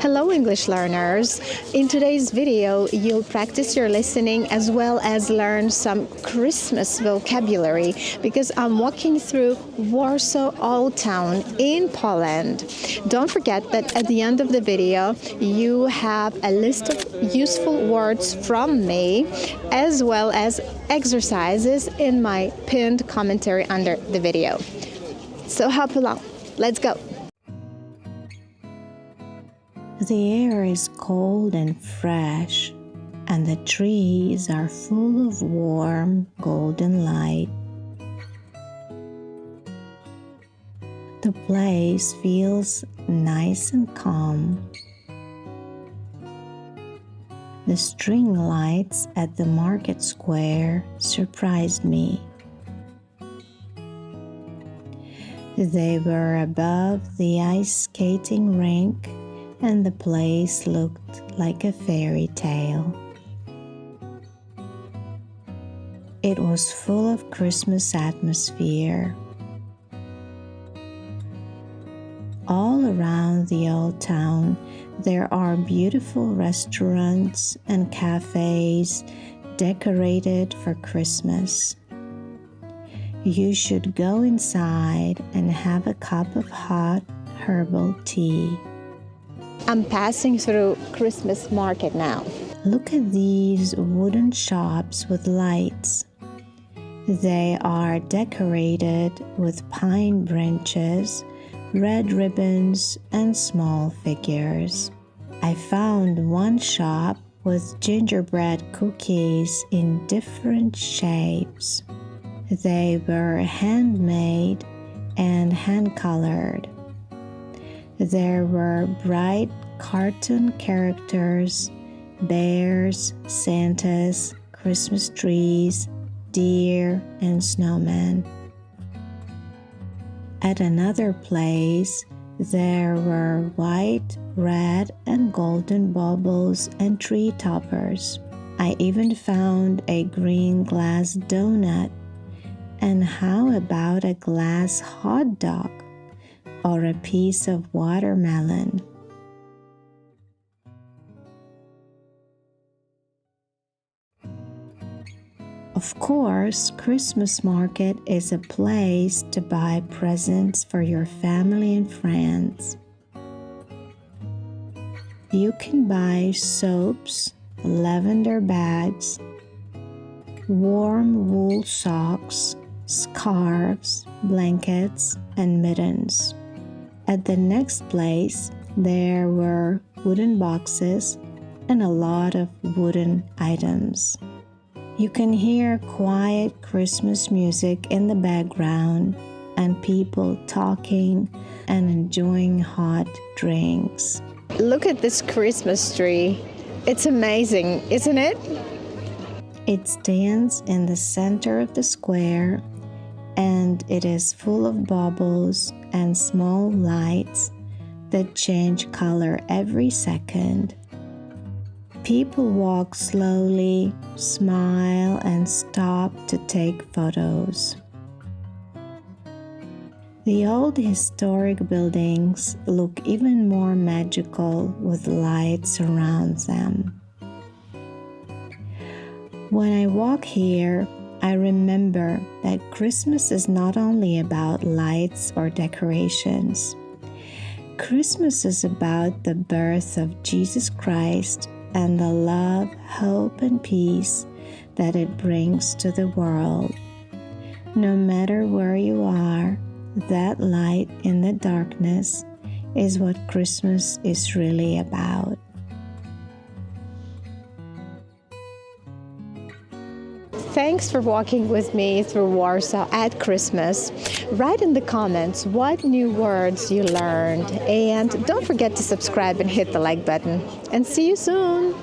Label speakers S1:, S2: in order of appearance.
S1: Hello English learners! In today's video, you'll practice your listening as well as learn some Christmas vocabulary because I'm walking through Warsaw Old Town in Poland. Don't forget that at the end of the video, you have a list of useful words from me as well as exercises in my pinned commentary under the video. So hop along. Let's go!
S2: The air is cold and fresh, and the trees are full of warm, golden light. The place feels nice and calm. The string lights at the market square surprised me. They were above the ice skating rink, and the place looked like a fairy tale. It was full of Christmas atmosphere. All around the old town, there are beautiful restaurants and cafes decorated for Christmas. You should go inside and have a cup of hot herbal tea.
S1: I'm passing through Christmas market now.
S2: Look at these wooden shops with lights. They are decorated with pine branches, red ribbons, and small figures. I found one shop with gingerbread cookies in different shapes. They were handmade and hand-colored. There were bright cartoon characters, bears, Santas, Christmas trees, deer, and snowmen. At another place, there were white, red, and golden baubles and tree toppers. I even found a green glass donut. And how about a glass hot dog? Or a piece of watermelon. Of course, Christmas market is a place to buy presents for your family and friends. You can buy soaps, lavender bags, warm wool socks, scarves, blankets, and mittens. At the next place, there were wooden boxes and a lot of wooden items. You can hear quiet Christmas music in the background and people talking and enjoying hot drinks.
S1: Look at this Christmas tree. It's amazing, isn't it?
S2: It stands in the center of the square, and it is full of baubles and small lights that change color every second. People walk slowly, smile, and stop to take photos. The old historic buildings look even more magical with lights around them. When I walk here, I remember that Christmas is not only about lights or decorations. Christmas is about the birth of Jesus Christ and the love, hope, and peace that it brings to the world. No matter where you are, that light in the darkness is what Christmas is really about.
S1: Thanks for walking with me through Warsaw at Christmas. Write in the comments what new words you learned, and don't forget to subscribe and hit the like button. And see you soon!